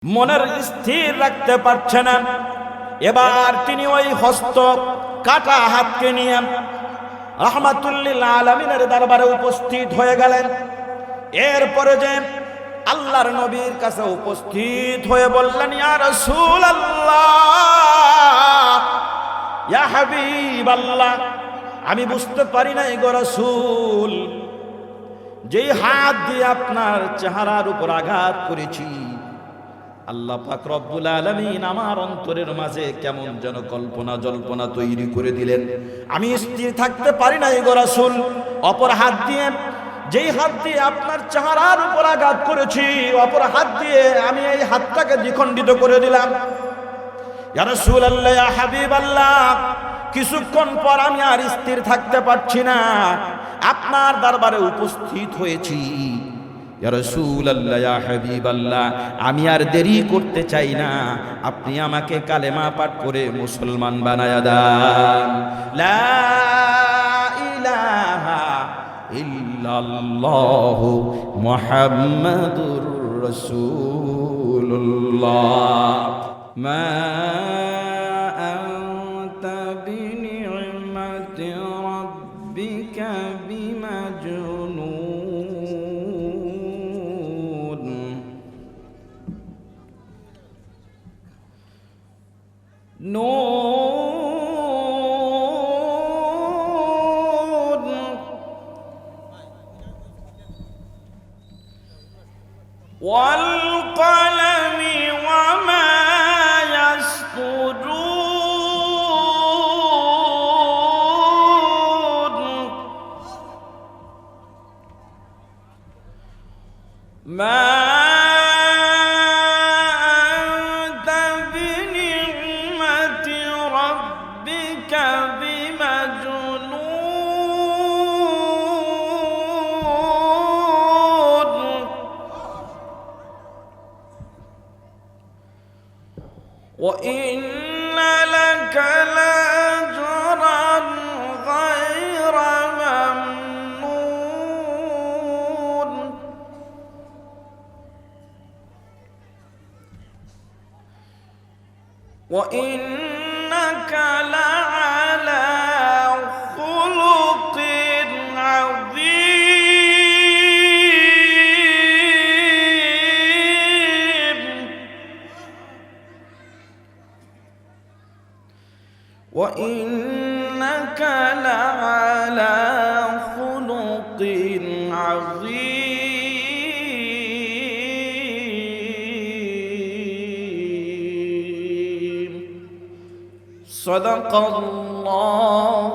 মনের স্থির রাখতে পারছে না। এবার তিনি ওই হস্ত কাটা হাতকে নিয়ে রাহমাতুল্লিল আলামিনের দরবারে উপস্থিত হয়ে গেলেন। এরপরে যে আল্লাহর নবীর কাছে উপস্থিত হয়ে বললেন, ইয়া রাসূলুল্লাহ, ইয়া হাবিবাল্লাহ, আমি বুঝতে পারি নাই গো রাসূল, যেই হাত দিয়ে আপনার চেহারার উপর আঘাত করেছি, আল্লাহ পাক রব্বুল আলামিন আমার অন্তরের মাঝে কেমন যেন কল্পনা জল্পনা তৈরি করে দিলেন। আমি স্থির থাকতে পারি নাই গো রাসূল। অপর হাত দিয়ে, যেই হাত দিয়ে আপনার চেহারার উপর আঘাত করেছি, অপর হাত দিয়ে আমি এই হাতটাকে দ্বিখণ্ডিত করে দিলাম। ইয়া রাসূলুল্লাহ, ইয়া হাবিবাল্লাহ, কিছুক্ষণ পর আমি আর স্থির থাকতে পারছি না, আপনার দরবারে উপস্থিত হয়েছি। ইয়া রাসূলুল্লাহ, ইয়া হাবিবাল্লাহ, আমি আর দেরি করতে চাই না, আপনি আমাকে কালেমা পাঠ করে মুসলমান বানায়া দেন। লা ইলাহা ইল্লাল্লাহু মুহাম্মাদুর রাসূলুল্লাহ। মা আনতা বিনি'মাতি রাব্বিকা বিমাজনুন। نون والقلم وما يسطرون. ما وإن لك لأجرا غير ممنون. وإنك لعلى خلق عظيم. وإنك لعلى خلق عظيم. صدق الله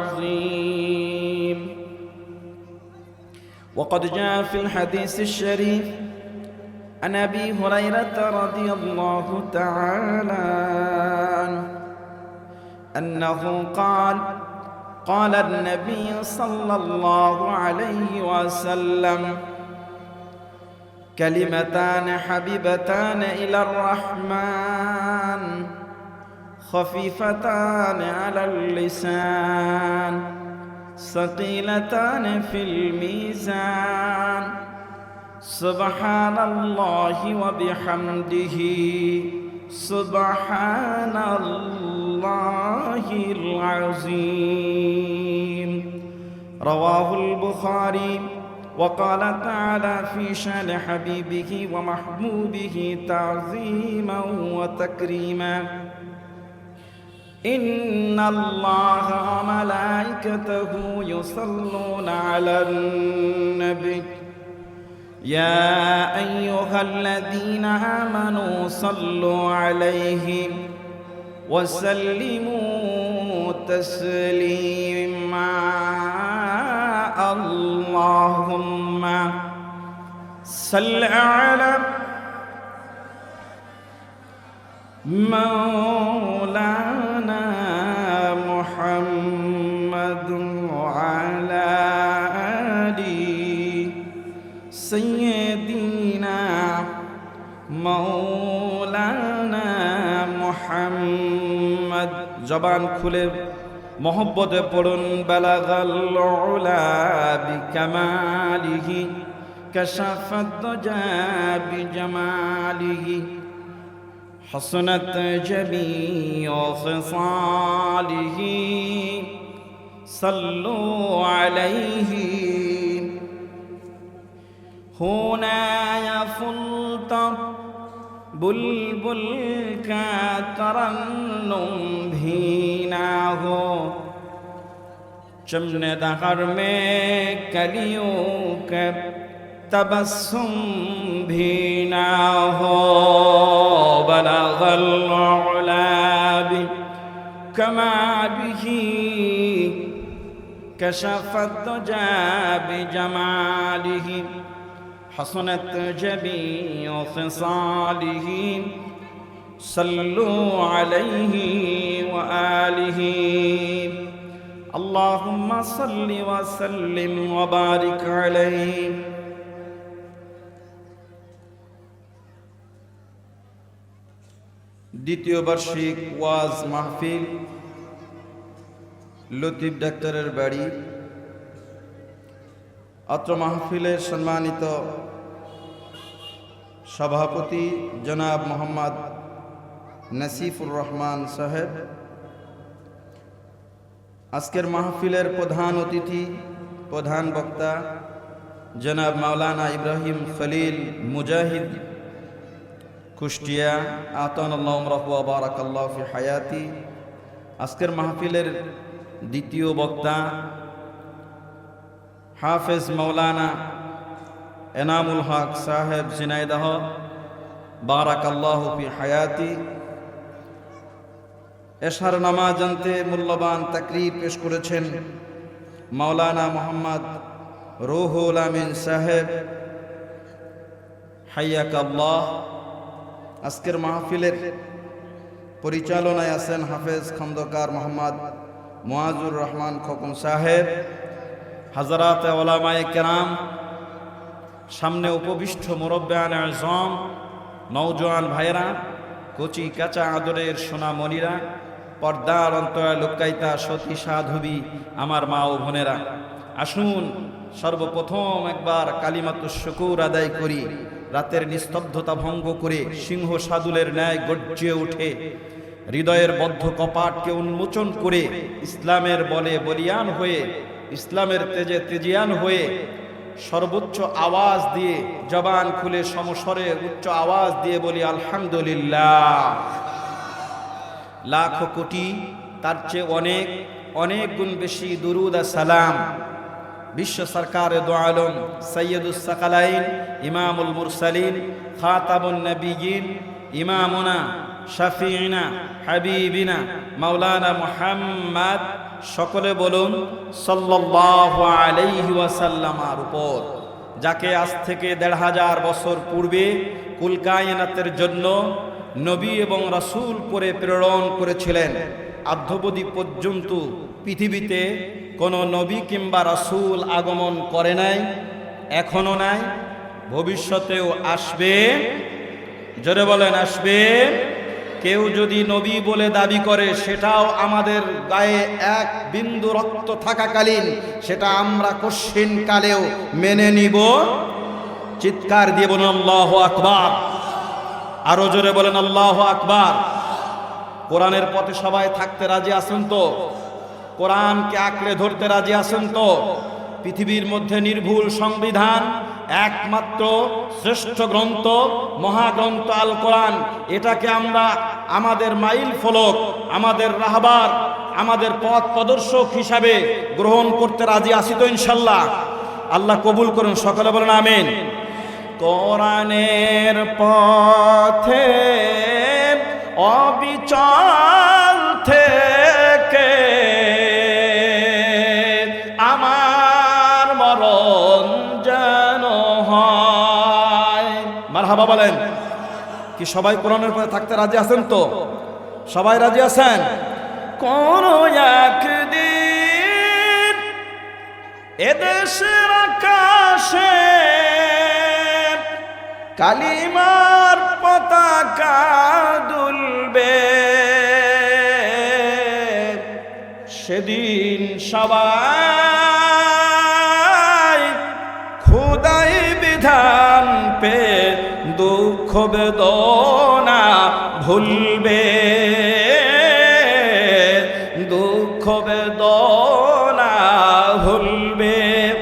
العظيم. وقد جاء في الحديث الشريف عن أبي هريرة رضي الله تعالى عنه أنه قال: قال النبي صلى الله عليه وسلم: كلمتان حبيبتان إلى الرحمن خفيفتان على اللسان ثقيلتان في الميزان سبحان الله وبحمده سبحان الله العظيم. رواه البخاري. وقال تعالى في شان حبيبه ومحبوبه تعظيما وتكريما: إن الله وملائكته يصلون على النبي يا أيها الذين آمنوا صلوا عليه وسلموا تسليما. اللهم صل على مولانا محمد وعلى آله سيدنا مولانا محمد. জবান খুলে মহব্বতে পড়ুন: বালাগাল উলা বিকামালিহি كشف الدجى بجماله حسنت جميع خصاله صلوا عليه هنا يفلت बुलबुल का तरन्नुम भी ना हो चमने दहर में कलियों के तबस्सुम भी ना हो बलगल उला बि कमालिही कशफत दुजा बिजमालिही حسنت جميع خصاله صلوا عليه وآله اللهم صل وسلم وبارك عليه দ্বিতীয় বার্ষিক ওয়াজ মাহফিল লতিফ ডাক্তারের বাড়ি अत्र महफिलेर सम्मानित सभापति जनाब मोहम्मद नसीफुर रहमान साहेब आजकेर महफिलेर प्रधान अतिथि प्रधान वक्ता जनाब मौलाना इब्राहिम खलील मुजाहिद कुष्टिया आतानाल्लाहु उमराहु व बाराकाल्लाहु फी हयाती आजकेर महफिलेर द्वितीय वक्ता हाफिज मौलाना एनामुल हक साहेब जिनाइदह बाराकाल्लाहु फी हयाती एशार नामाज अंते मूल्यवान तकरीर पेश करेছেন मौलाना मोहम्मद रूहुल आमीन साहेब हाय्याकाल्लाह आजकेर महफिलेर परिचालनाय आছেন हाफिज खंदकार मोहम्मद मुआजुर रहमान खोकन साहेब हजरात उलामाए केराम सामने उपविष्ट मुरब्बियान आज़म नौजवान भाईरा कचि काचा आदरेर सोना मणिरा पर्दार अंतराय लुकायिता सती साधुबी आमार मा ओ बोनेरा आसुन सर्वप्रथम एकबार कालिमातुश शुकुर आदाय करी रातेर निस्तब्धता भंग करे सिंह सादुलेर न्याय गर्जे उठे हृदयेर बद्ध कपाटके उन्मोचन करे इस्लामेर बले बलियान हुए इस्लामेर तेजे तेजियान हुए सर्वोच्च आवाज दिए जबान खुले समस्वरे उच्च आवाज दिए बोली आलহামদুলিল্লাহ लाख कोटी तार चेয়ে अनेक अनेक गुण बेशी दुरूद और सलाम विश्व सरकार दो आलम सैयदुस सकलाइन इमामुल मुरसलिन खाताबुन नबिय्यिन इमामुना शफीना हबीबिना मौलाना मुहम्मद सकले बोलुन सल्लल्लाहु आलैहि ওয়াসাল্লামের উপর যাকে আজ থেকে ১৫০০ বছর পূর্বে কুল কায়নাতের জন্য নবী এবং রাসূল করে প্রেরণ করেছিলেন আদ্যবধি পর্যন্ত পৃথিবীতে কোনো নবী কিংবা রাসূল আগমন করে নাই এখনো নাই ভবিষ্যতেও আসবে জোরে বলেন আসবে কেউ যদি নবী বলে দাবি করে সেটাও আমাদের গায়ে এক বিন্দু রক্ত থাকাকালীন সেটা আমরা কশিন কালেও মেনে নিব চিৎকার দিয়ে বলুন আল্লাহু আকবার আরো জোরে বলেন আল্লাহু আকবার কোরআনের পথে সবাই থাকতে রাজি আছেন তো কোরআনকে আঁকড়ে ধরতে রাজি আছেন তো পৃথিবীর মধ্যে নির্ভুল সংবিধান একমাত্র শ্রেষ্ঠ গ্রন্থ মহাগ্রন্থ আল কোরআন এটাকে আমরা আমাদের মাইল ফলক আমাদের রাহবার আমাদের পথ প্রদর্শক হিসাবে গ্রহণ করতে রাজি আছি তো ইনশাআল্লাহ আল্লাহ কবুল করুন সকলে বলেন আমিন কোরআনের পথে অবিচল থেকে আমার মরণ যেন হয় মারহাবা বলেন কি সবাই কোরআনের পথে থাকতে রাজি আছেন তো সবাই রাজি আছেন কোন একদিন এদেশের আকাশে কালিমার পতাকা দুলবে সেদিন সবাই খোদাই বিধান বেদনা ভুলবে, দুঃখ বেদনা ভুলবে।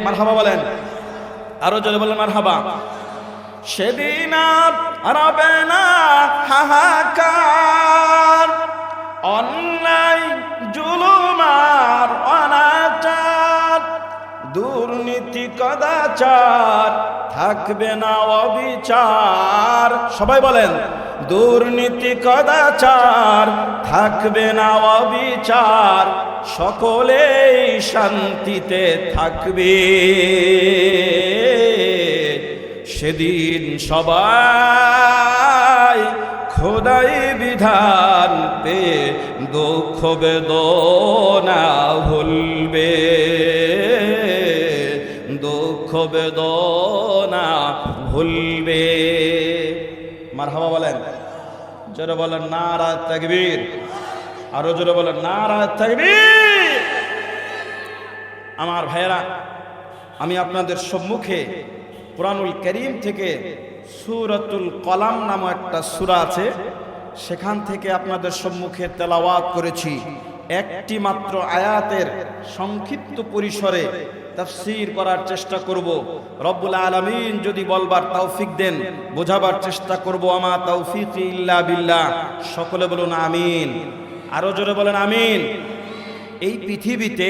মারহাবা বলেন, আরো জোরে বলেন মারহাবা। সেদিন আর হবে না হাহাকার, অন্যায় জুলুম আর অনাচার, দুর্নীতি কদাচার, থাকবে না অবিচার। সবাই বলেন, দুর্নীতি কদাচার, থাকবে না অবিচার, সকলেই শান্তিতে থাকবে। সেদিন সবাই খোদাই বিধান পে দুঃখ বেদনা ভুলবে, দুঃখ বেদনা ভুলবে। মারহাবা বলেন, জোরে বলেন নারা তাকবীর, আরো জোরে বলেন নারা তাকবীর। আমার ভাইয়েরা, আমি আপনাদের সম্মুখে কুরআনুল কারীম থেকে সূরাতুল কলাম নামক একটা সূরা আছে, সেখান থেকে আপনাদের সম্মুখে তেলাওয়াত করেছি। একটি মাত্র আয়াতের সংক্ষিপ্ত পরিসরে তাফসীর করার চেষ্টা করব। রব্বুল আলামিন যদি বলবার তৌফিক দেন, বোঝাবার চেষ্টা করব। আমা তাওফীকি ইল্লা বিল্লাহ। সকলে বলুন আমিন, আরো জোরে বলেন আমিন। এই পৃথিবীতে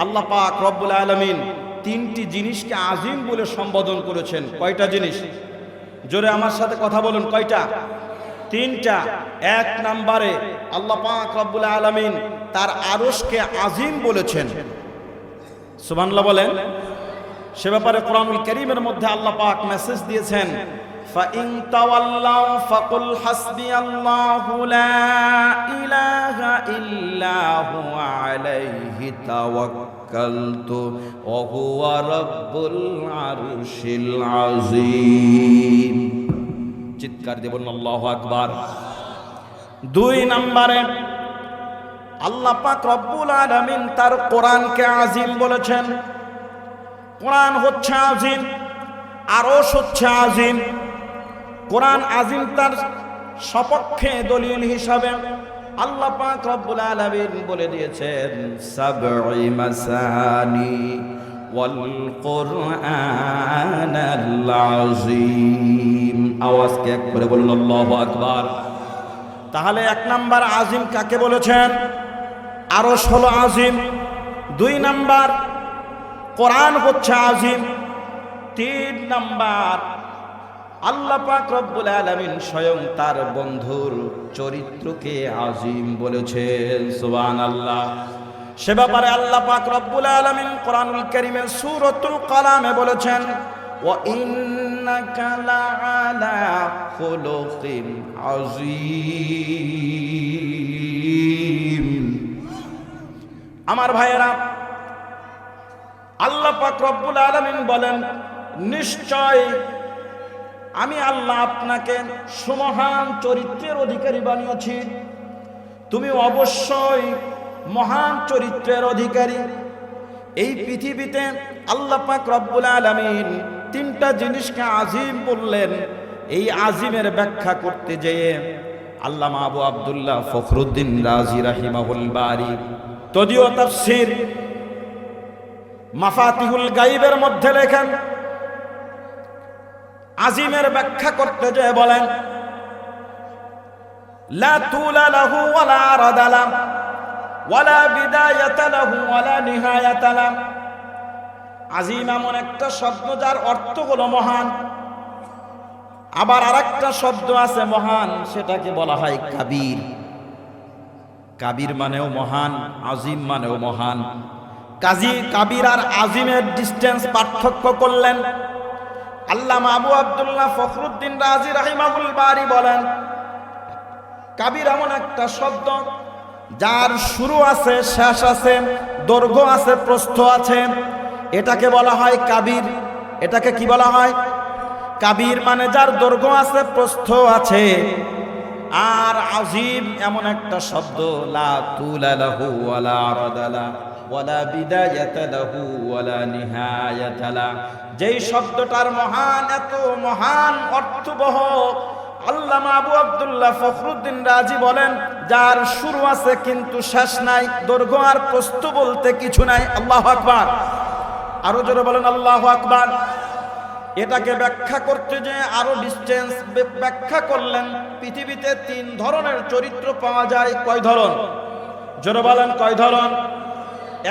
আল্লাহ পাক রব্বুল আলামিন তিনটি জিনিসকে আজিম বলে সম্বোধন করেছেন। কয়টা জিনিস? জোরে আমার সাথে কথা বলুন, কয়টা? তিনটা। এক নম্বরে আল্লাহ পাক রব্বুল আলামিন তার আরশকে আজিম বলেছেন। সুবহানাল্লাহ বলেন। সে ব্যাপারে কুরআনুল কারীমের মধ্যে আল্লাহ পাক মেসেজ দিয়েছেন, ফাইন তাওয়াল্লাউ ফাকুল হাসবিয়াল্লাহু লা ইলাহা ইল্লা হুয়া আলাইহি তাওয়াক্কালতু ওয়া হুয়া রাব্বুল আরশিল আযীম। চিৎকার দিয়ে বলুন আল্লাহু আকবার। দুই নম্বরে আল্লাহ পাক রব্বুল আলামিন তার কোরআনকে আজিম বলেছেন। কোরআন হচ্ছে আজিম, আরশ হচ্ছে আজিম। কোরআন আজিম তার সপক্ষে দলিল হিসাবে আল্লাহ পাক রব্বুল আলামিন বলে দিয়েছেন, সাবঈ মাসানি ওয়াল কুরআনাল আযীম। আওয়াজকে একবারে বলুন আল্লাহু আকবার। তাহলে এক নাম্বার আজিম কাকে বলেছেন? আরশ হলো আজিম। দুই নাম্বার কোরআন হচ্ছে আজিম। তিন নাম্বার আল্লাহ পাক রব্বুল আলামিন স্বয়ং তার বন্ধুর চরিত্রকে আজিম বলেছেন। সুবহানাল্লাহ। সে ব্যাপারে আল্লাহ পাক রব্বুল আলামিন কোরআনুল কারীমের সূরাতুল কলামে বলেছেন, ওয়া ইন্নাকা লাআলা খুলুকিন আযীম। আমার ভাইয়েরা, আল্লাহ পাক রব্বুল আলামিন বলেন, নিশ্চয় আমি আল্লাহ আপনাকে সুমহান চরিত্রের অধিকারী বানিয়েছি। তুমি অবশ্যই মহান চরিত্রের অধিকারী। এই পৃথিবীতে আল্লাহ পাক রব্বুল আলামিন তিনটা জিনিসকে আজিম বললেন। এই আজিমের ব্যাখ্যা করতে যেয়ে আল্লামা আবু আব্দুল্লাহ ফখরুদ্দিন রাজি রাহিমাহুল বারি তদীয় তাফসীর মাফাতিহুল গায়বের মধ্যে লেখেন, আজিমের ব্যাখ্যা করতে যেয়ে বলেন, লা তুলা লাহু ওয়ালা আরাদা লাহু ওয়ালা বিদায়াতা লাহু ওয়ালা নিহায়াতা লাহু। আজিম এমন একটা শব্দ যার অর্থ হলো মহান। আবার আরেকটা শব্দ আছে মহান, সেটাকে বলা হয় কাবীর। কাবীর মানেও মহান, আজিম মানেও মহান। কাজী কাবীর আর আজিমের ডিসটেন্স পার্থক্য করলেন। আল্লামা আবু আব্দুল্লাহ ফখরুদ্দিন রাজি রাহিমাহুল বারি বলেন, কাবীর এমন একটা শব্দ যার শুরু আছে, শেষ আছে, দৈর্ঘ্য আছে, প্রস্থ আছে, এটাকে বলা হয় কাবীর। এটাকে কি বলা হয়? কাবীর মানে যার দৈর্ঘ্য আছে, প্রস্থ আছে। আর আজিম এমন একটা শব্দ, লা তুলা লাহু ওয়ালা আরাদা লাহু ওয়ালা বিদায়াতা লাহু ওয়ালা নিহায়াতা লাহু। যেই শব্দটার মহান, এত মহান অর্থবহ, আল্লামা আবু আব্দুল্লাহ ফখরুদ্দিন রাজি বলেন, যার শুরু আছে কিন্তু শেষ নাই, দৈর্ঘ্য আর প্রস্থ বলতে কিছু নাই। আল্লাহু আকবার, আরো জোরে বলেন আল্লাহু আকবার। এটাকে ব্যাখ্যা করতে যে আরো ডিসটেন্স ব্যাখ্যা করলেন, পৃথিবীতে 3 ধরনের চরিত্র পাওয়া যায়। কয় ধরন? জোরে বলেন কয় ধরন?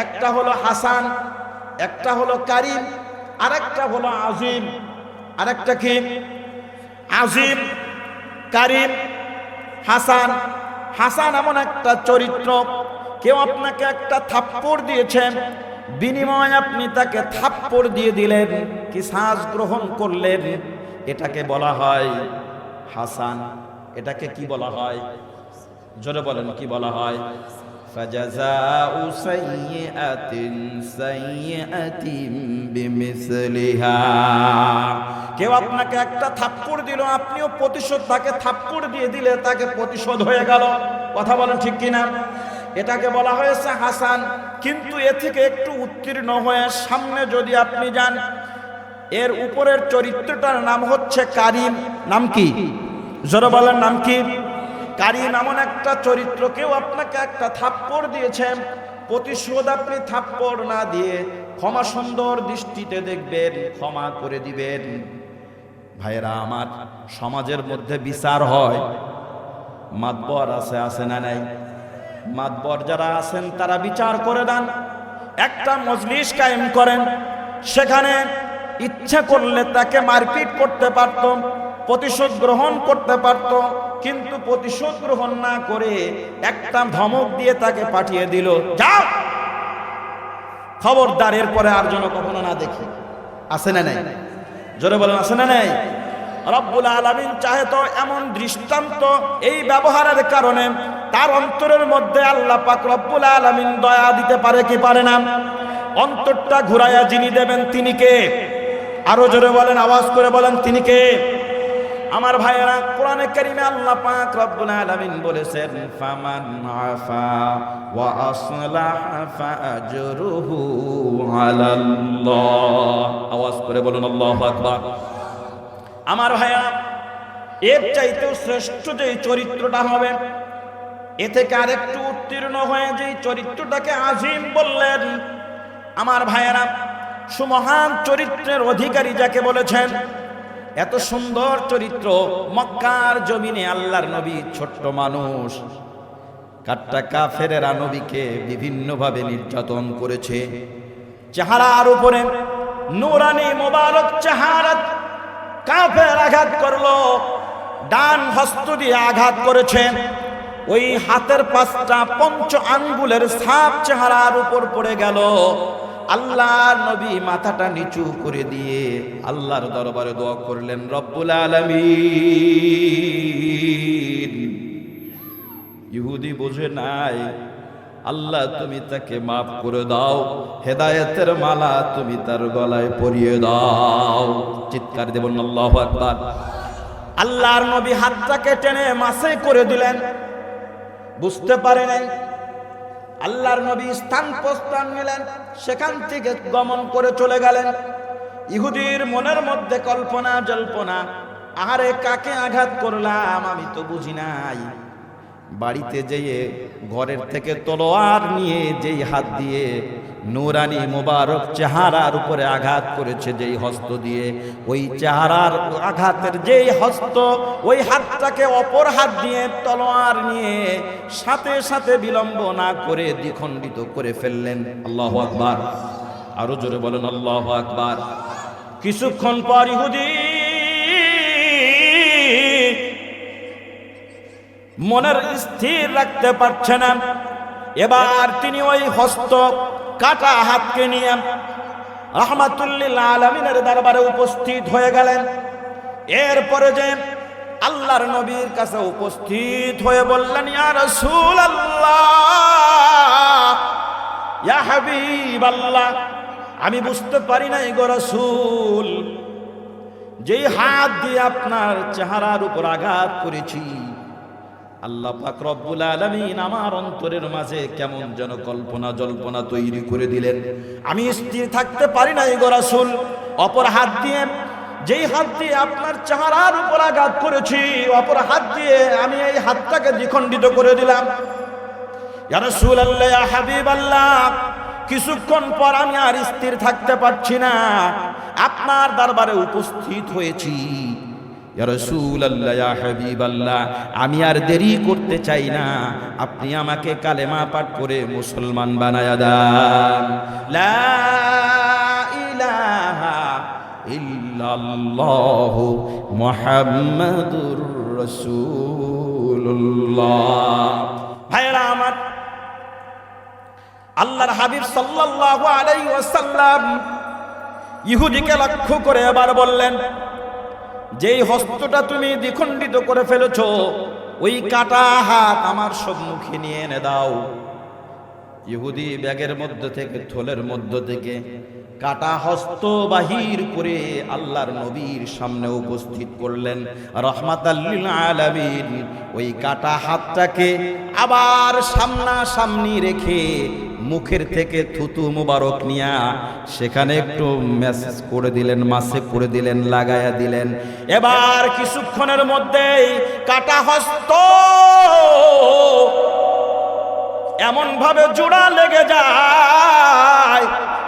একটা হলো হাসান, একটা হলো কারিম, আরেকটা হলো আজিম। আরেকটা কি? আজিম, কারিম, হাসান। হাসান এমন একটা চরিত্র, কেউ আপনাকে একটা থাপ্পড় দিয়েছেন, বিনিময়ে আপনি তাকে থাপ্পড় দিয়ে দিলেন, কিসাস গ্রহণ করলেন, এটাকে বলা হয় হাসান। এটাকে কি বলা হয়? জোরে বলেন কি বলা হয়? ফাজাযাউ সাইয়্যাতিন সাইয়্যাতিন বিমিসলিহা। কেউ আপনাকে একটা থাপ্পড় দিল, আপনিও প্রতিশোধ, তাকে থাপ্পড় দিয়ে দিলে তাকে প্রতিশোধ হয়ে গেল। কথা বলেন ঠিক কিনা? এটাকে বলা হয়েছে হাসান। কিন্তু এ থেকে একটু উত্তীর্ণ হয়ে সামনে যদি আপনি যান, এর উপরের চরিত্রটার নাম হচ্ছে কারিম। নাম কি? জোরে বলেন নাম কি? কারিম এমন একটা চরিত্র, কেউ আপনাকে একটা থাপ্পড় দিয়েছেন, প্রতিশোধ আপনি থাপ্পড় না দিয়ে ক্ষমা সুন্দর দৃষ্টিতে দেখবেন, ক্ষমা করে দিবেন। ভাইরা আমার, সমাজের মধ্যে বিচার হয়, মাতবর আছে না নাই? মাতবর যারা আছেন তারা বিচার করে দেন। একটা মজলিস কায়েম করেন, সেখানে ইচ্ছা করলে তাকে মারপিট করতে পারত, প্রতিশোধ গ্রহণ করতে পারত, কিন্তু প্রতিশোধ গ্রহণ না করে একটা ধমক দিয়ে তাকে পাঠিয়ে দিল, যাও, খবরদার এরপরে আর যেন কখনো না দেখি। আছে না নাই? জোরে বলেন আছে না নাই? রব্বুল আলামিন চাহে তো এমন দৃষ্টান্ত এই ব্যবহারের কারণে তার অন্তরের মধ্যে আল্লাহ পাক রব্বুল আলামিন দয়া দিতে পারে কি পারে না? অন্তরটা ঘুরাইয়া যিনি দেবেন তিনি কে? আরো জোরে বলেন, আওয়াজ করে বলেন তিনি কে? আমার ভাইয়েরা, কোরআনে কারীমে আল্লাহ পাক রব্বুল আলামিন বলেছেন, ফামান আফা ওয়া আসলাহা ফাআজরুহু আলাল্লাহ। আওয়াজ করে বলুন আল্লাহু আকবার। আমার ভাইয়া, এর চাইতেও শ্রেষ্ঠ যে চরিত্রটা হবে, এ থেকে আরেকটু উত্তীর্ণ হয়ে যে চরিত্রটাকে আজিম বললেন, আমার ভাইয়েরা, সুমহান চরিত্রের অধিকারী যাকে বলেছেন, এত সুন্দর চরিত্র, মক্কার জমিনে আল্লাহর নবী ছোট্ট মানুষ, কাট্টা কাফেরেরা নবীকে বিভিন্নভাবে নির্যাতন করেছে। চেহারার উপরে নূরানি মোবারক চেহারা কাফের আঘাত করলো, ডান হস্ত দিয়ে আঘাত করেছেন, ওই হাতের 5টা পঞ্চ আঙ্গুলের ছাপ চেহারার উপর পড়ে গেল। আল্লাহর নবী মাথাটা নিচু করে দিয়ে আল্লাহর দরবারে দোয়া করলেন, রব্বুল আলামিন, ইহুদি বোঝে নাই, আল্লাহ তুমি তাকে মাফ করে দাও, হেদায়েতের মালা তুমি তার গলায় পরিয়ে দাও। চিৎকার দেবেন আল্লাহু আকবার। আল্লাহর নবী হাতটাকে টেনে মাসে করে দিলেন, বুঝতে পারে নাই। আল্লাহর নবী স্থান প্রস্থান নিলেন, সেখান থেকে গমন করে চলে গেলেন। ইহুদির মনের মধ্যে কল্পনা জল্পনা, আহারে কাকে আঘাত করলাম আমি তো বুঝি নাই। বাড়িতে যেয়ে ঘরের থেকে তলোয়ার নিয়ে যেই হাত দিয়ে নূরানি মোবারক চেহারার উপরে আঘাত করেছে, যেই হস্ত দিয়ে, ওই চেহারার আঘাতের যেই হস্ত, ওই হাতটাকে অপর হাত দিয়ে তলোয়ার নিয়ে সাথে সাথে বিলম্ব না করে দ্বিখণ্ডিত করে ফেললেন। আল্লাহু আকবার। আরো জোরে বলেন আল্লাহু আকবার। কিছুক্ষণ পর ইহুদি মনের স্থির রাখতে পারছে না, এবার তিনি ওই হস্ত কাটা হাতকে নিয়ে রাহমাতুল্লিল আলামিনের দরবারে উপস্থিত হয়ে গেলেন। এরপরে যে আল্লাহর নবীর কাছে উপস্থিত হয়ে বললেন, ইয়া রাসূলুল্লাহ, ইয়া হাবিবাল্লাহ, আমি বুঝতে পারি নাই গো রাসূল, যেই হাত দিয়ে আপনার চেহারার উপর আঘাত করেছি, আল্লাহ পাক রব্বুল আলামিন আমার অন্তরের মাঝে কেমন যেন কল্পনা জল্পনা তৈরি করে দিলেন। আমি স্থির থাকতে পারি নাই গো রাসূল। অপর হাত দিয়ে যেই হাত দিয়ে আপনার চেহারার উপর আঘাত করেছি, অপর হাত দিয়ে আমি এই হাতটাকে দ্বিখণ্ডিত করে দিলাম। ইয়া রাসূলুল্লাহ, ইয়া হাবিবাল্লাহ, কিছুক্ষণ পর আমি আর স্থির থাকতে পারছি না, আপনার দরবারে উপস্থিত হয়েছি। ইয়া রাসূলুল্লাহ, ইয়া হাবিবাল্লাহ, আমি আর দেরি করতে চাই না, আপনি আমাকে কালেমা পাঠ করে মুসলমান বানায়া দেন। লা ইলাহা ইল্লাল্লাহু মুহাম্মাদুর রাসূলুল্লাহ। ভাইরা আমার, আল্লাহর হাবিব সাল্লাল্লাহু আলাইহি ওয়াসাল্লাম ইহুদিকে লক্ষ্য করে এবার বললেন, যেই হস্তটা তুমি দ্বিখণ্ডিত করে ফেলেছো, ওই কাটা হাত আমার সম্মুখে নিয়ে এনে দাও। ইহুদি ব্যাগের মধ্য থেকে, থলের মধ্য থেকে কাটা হস্ত বাহির করে আল্লাহর নবীর সামনে উপস্থিত করলেন রাহমাতাল লিল আলামিন। ওই কাটা হাতটাকে আবার সামনাসামনি রেখে মুখের থেকে থুতু মুবারক নিয়া সেখানে একটু মেসেজ করে দিলেন, মাসে করে দিলেন, লাগায়া দিলেন। এবার কিছুক্ষণের মধ্যেই কাটা হস্ত এমন ভাবে জোড়া লেগে যায়,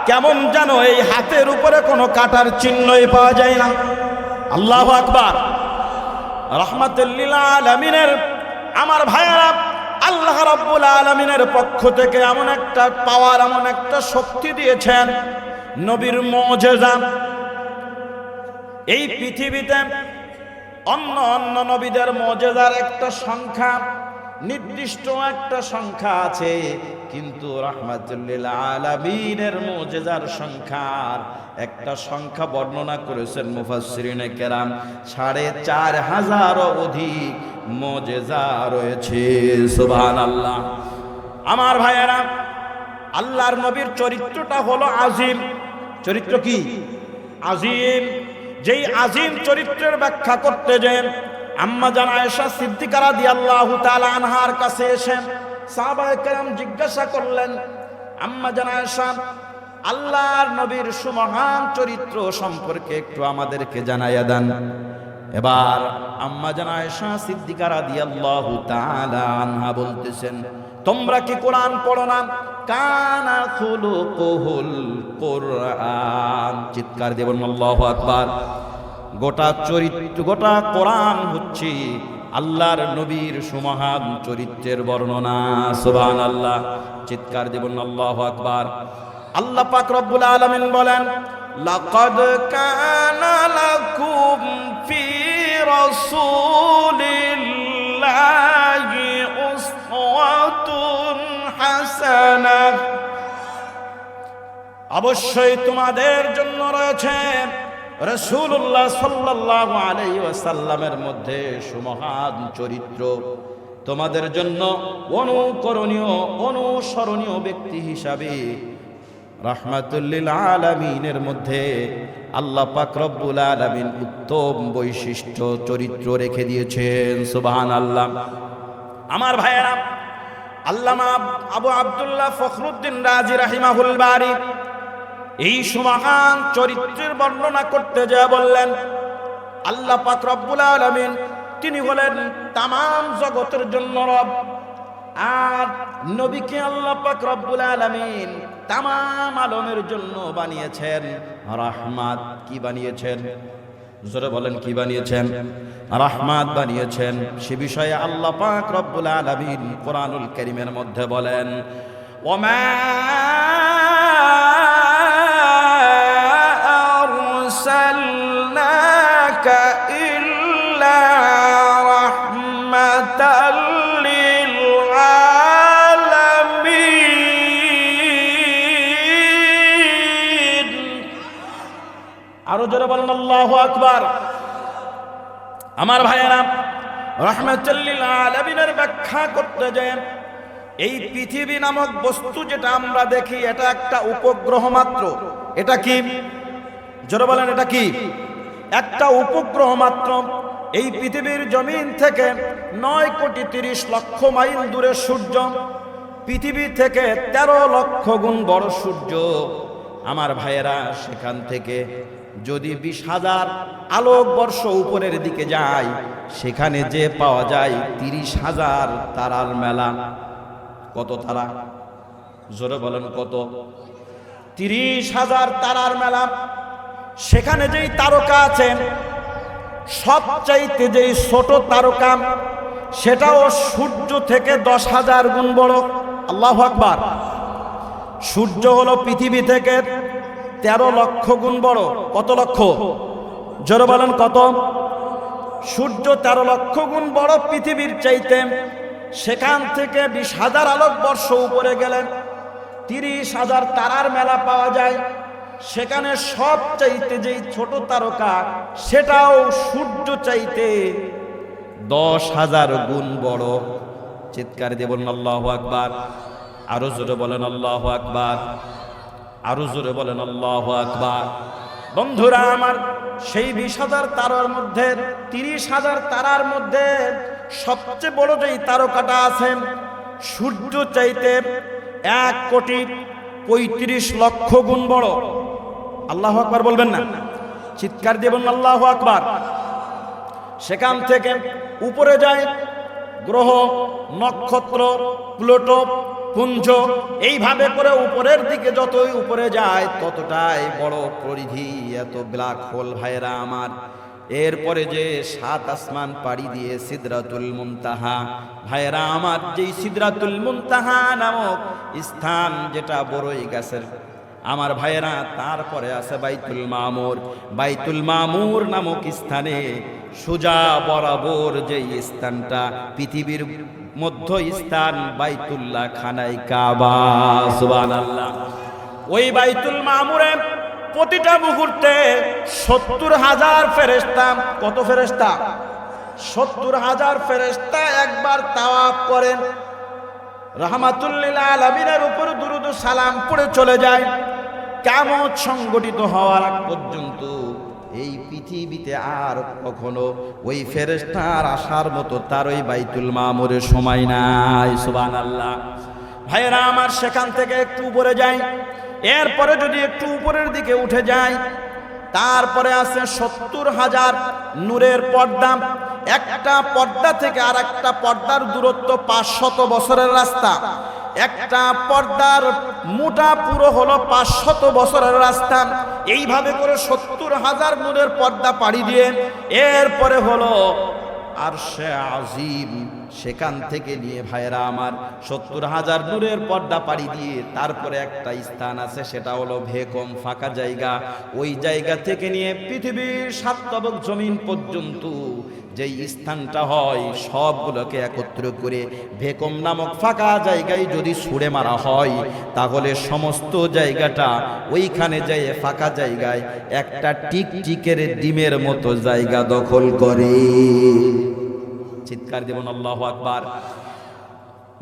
কেমন যেন এই হাতের উপরে কোনো কাটার চিহ্নই পাওয়া যায় না। আল্লাহু আকবার। রাহমাতুল লিল আলামিনের আমার ভাইয়েরা, আল্লাহ রাব্বুল আলামিনের পক্ষ থেকে এমন একটা পাওয়ার, এমন একটা শক্তি দিয়েছেন, নবীর মুজিজা। এই পৃথিবীতে অন্য অন্য নবীদের মুজিজার একটা সংখ্যা, নির্দিষ্ট একটা সংখ্যা আছে, কিন্তু রাহমাতুল লিল আলামিনের মুজিজার সংখ্যার একটা সংখ্যা বর্ণনা করেছেন মুফাসসিরিনে কেরাম। ৪৫০০ অধিক মুজিজা রয়েছে। সুবহানাল্লাহ। আমার ভাইয়েরা, আল্লাহর নবীর চরিত্রটা হলো আজিম। চরিত্র কি? আজিম। যেই আজিম চরিত্রের ব্যাখ্যা করতে যান আম্মা জান আয়েশা সিদ্দিকা রাদিয়াল্লাহু তাআলা আনহার কাছে এসে সাহাবায়ে কেরাম জিজ্ঞাসা করলেন, আম্মা জান আয়েশা, আল্লাহর নবীর সুমহান চরিত্র সম্পর্কে একটু আমাদেরকে জানাইয়া দেন। এবার আম্মা জান আয়েশা সিদ্দিকা রাদিয়াল্লাহু তাআলা আনহা বলতেছেন, তোমরা কি কোরআন পড়ো না? কানা খুলুকুহুল কুরআন। চিৎকার দিয়ে বলুন আল্লাহু আকবার। গোটা চরিত্র, গোটা কোরআন হচ্ছে আল্লাহর নবীর সুমহান চরিত্রের বর্ণনা। সুবহানাল্লাহ। চিৎকার দিয়ে বলুন আল্লাহু আকবার। আল্লাহ পাক রব্বুল আলামিন বলেন, লাকাদ কানা লাকুম ফি রাসূলিল্লাহি উসওয়াতুন হাসানাহ। অবশ্যই তোমাদের জন্য রয়েছে রাসূলুল্লাহ সাল্লাল্লাহু আলাইহি ওয়াসাল্লামের মধ্যে সুমহান চরিত্র। তোমাদের জন্য অনুকরণীয়, অনুসরণীয় ব্যক্তি হিসাবে রাহমাতুল লিল আলামিনের মধ্যে আল্লাহ পাক রব্বুল আলামিন উত্তম বৈশিষ্ট্য চরিত্র রেখে দিয়েছেন। সুবহানাল্লাহ। আমার ভাইয়েরা, আল্লামা আবু আব্দুল্লাহ ফখরুদ্দিন রাজি রাহিমাহুল বারি এই সুমহান চরিত্রের বর্ণনা করতে যা বললেন, আল্লাহ পাক রব্বুল আলামিন তিনি হলেন তামাম জগতের জন্য রব, আর নবীকে আল্লাহ পাক রব্বুল আলামিন তামাম আলমের জন্য বানিয়েছেন রাহমাত। কি বানিয়েছেন? জোরে বলেন, কি বানিয়েছেন? রাহমাত বানিয়েছেন। সে বিষয়ে আল্লাহ পাক রব্বুল আলামিন কোরআনুল কারীমের মধ্যে বলেন, ওমা আরসালনাকা ইল্লা রাহমাতাল লিল আলামিন। আরো জোরে বলেন আল্লাহু আকবার। আমার ভাইয়েরা, রাহমাতুল লিল আলামিনের ব্যাখ্যা করতে যায়, এই পৃথিবী নামক বস্তু যেটা আমরা দেখি, এটা একটা উপগ্রহ মাত্র। এটা কি? জোরে বলেন, এটা কি? একটা উপগ্রহ মাত্র। এই পৃথিবীর জমিন থেকে 9,30,00,000 মাইল দূরে সূর্য, পৃথিবী থেকে 13 লক্ষ গুণ বড় সূর্য। আমার ভাইয়েরা, সেখান থেকে যদি 20,000 আলোকবর্ষ উপরের দিকে যায়, সেখানে যে পাওয়া যায় 30,000 তারার মেলা। কত তারা? জোরে বলেন কত? 30,000 তারার মেলা। সেখানে যেই তারকা আছেন, সবচাইতে যেই ছোট তারকা, সেটাও সূর্য থেকে 10,000 গুণ বড়। আল্লাহু আকবার। সূর্য হলো পৃথিবী থেকে 13 লক্ষ গুণ বড়। কত লক্ষ? জোরে বলেন কত? সূর্য 13 লক্ষ গুণ বড় পৃথিবীর চাইতে। সেখান থেকে 20,000 আলোকবর্ষ উপরে গেলেন 30,000 তারার মেলা পাওয়া যায়। সেখানে সব চাইতে যেই ছোট তারকা, সেটাও সূর্য চাইতে 10,000 গুণ বড়। চিৎকার দিয়ে বলেন আল্লাহু আকবার। আরো জোরে বলেন আল্লাহু আকবার। আরো জোরে বলেন আল্লাহু আকবার। বন্ধুরা আমার, সেই 20,000 তারার মধ্যে 30,000 তারার মধ্যে সবচেয়ে বড় যেই তারকাটা আছেন, সূর্য চাইতে 1,35,00,000 গুণ বড়। আল্লাহু আকবার বলবেন না? চিৎকার দিয়ে বলুন আল্লাহু আকবার। সেখান থেকে উপরে যায় গ্রহ, নক্ষত্র, প্লুটো, পুঞ্জ, এইভাবে করে উপরের দিকে যতই উপরে যায় ততটাই বড় পরিধি, এত ব্ল্যাক হোল ভাইরা আমার। এরপরে যে 7 আসমান পাড়ি দিয়ে সিদরাতুল মুনতাহা, ভাইরা আমার, যেই সিদরাতুল মুনতাহা নামক স্থান, যেটা বড়ই গাছের আমার ভাইয়েরা, তারপরে আছে বাইতুল মামুর। বাইতুল মামুর নামক স্থানে সোজা বরাবর যেই স্থানটা পৃথিবীর মধ্য স্থান, বাইতুল্লাহ খানায় কাবা। সুবহানাল্লাহ। ওই বাইতুল মামুরে প্রতিটা মুহূর্তে 70,000 ফেরেশতা। কত ফেরেশতা? 70,000 ফেরেশতা একবার তাওয়াফ করেন, রাহমাতুল লিল আলামিনের উপর দুরূদ ও সালাম পড়ে চলে যায়। কিয়ামত সংগঠিত হওয়ার আগ পর্যন্ত এই পৃথিবীতে আর কখনো ওই ফেরেশতার আসার মতো তার ওই বাইতুল মামুরের সময় নাই। সুবহানাল্লাহ। ভাইরা আমার, সেখান থেকে একটু উপরে যাই, এরপরে যদি একটু উপরের দিকে উঠে যায়, তারপরে আছে 70,000 নূরের পর্দা। একটা পর্দা থেকে আর একটা পর্দার দূরত্ব 500 বছরের রাস্তা। একটা পর্দার মোটা পুরো হলো 500 বছরের রাস্তা। এইভাবে করে 70,000 নূরের পর্দা পাড়ি দিয়ে এরপরে হলো আরশে আজিম। সেখান থেকে নিয়ে ভাইরা আমার 70,000 নূরের পর্দা পাড়ি দিয়ে তারপরে একটা স্থান আছে, সেটা হলো ভেকম, ফাঁকা জায়গা। ওই জায়গা থেকে নিয়ে পৃথিবীর 7 তবক জমিন পর্যন্ত যেই স্থানটা হয়, সবগুলোকে একত্র করে ভেকম নামক ফাঁকা জায়গায় যদি ছুঁড়ে মারা হয়, তাহলে সমস্ত জায়গাটা ওইখানে যেয়ে ফাঁকা জায়গায় একটা টিকটিকের ডিমের মতো জায়গা দখল করে। চিৎকার দেবেন আল্লাহু আকবার।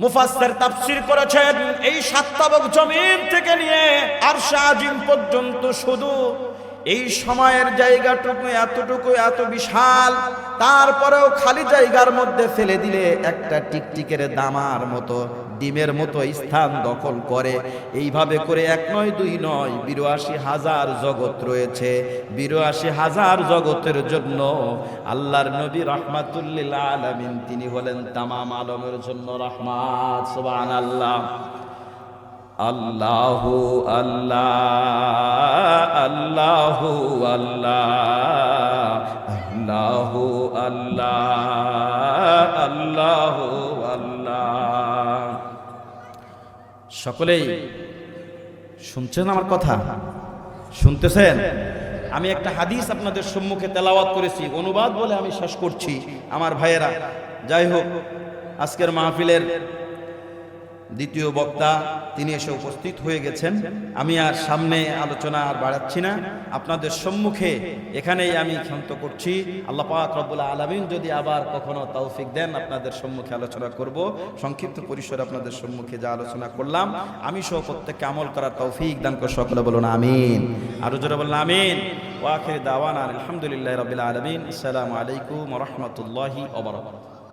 মুফাসসির তাফসীর করেছেন, এই 7 তবক জমিন থেকে নিয়ে আরশ আজিম পর্যন্ত শুধু এই সময়ের জায়গাটুকু এতটুকু, এত বিশাল, তারপরেও খালি জায়গার মধ্যে ফেলে দিলে একটা টিকটিকের দামার মতো, ডিমের মতো স্থান দখল করে। এইভাবে করে 1 নয় 2 নয় 82,000 জগৎ রয়েছে। 82,000 জগতের জন্য আল্লাহর নবী রাহমাতুল লিল আলামিন, তিনি হলেন তামাম আলমের জন্য রহমত। সুবহানাল্লাহ। আল্লাহু আল্লাহ, আল্লাহু আল্লাহ, আল্লাহু আল্লাহ, আল্লাহু আল্লাহ। সকলেই শুনছেন আমার কথা? শুনতেছেন? আমি একটা হাদিস আপনাদের সম্মুখে তেলাওয়াত করেছি, অনুবাদ বলে আমি শেষ করছি আমার ভাইয়েরা। যাই হোক, আজকের মাহফিলের দ্বিতীয় বক্তা তিনি এসে উপস্থিত হয়ে গেছেন। আমি আর সামনে আলোচনা আর বাড়াচ্ছি না, আপনাদের সম্মুখে এখানেই আমি ক্ষান্ত করছি। আল্লাহ পাক রব্বুল আলামিন যদি আবার কখনো তৌফিক দেন, আপনাদের সম্মুখে আলোচনা করব। সংক্ষিপ্ত পরিসরে আপনাদের সম্মুখে যা আলোচনা করলাম, আমি সহ প্রত্যেককে আমল করার তৌফিক দান করে সকলে বলুন আমিন। আরো জোরে বলুন আমিন। ওয়া আখির দাওয়ানা আলহামদুলিল্লাহি রাব্বিল আলামিন। আসসালামু আলাইকুম ওয়া রাহমাতুল্লাহি ওয়া বারাকাতুহু।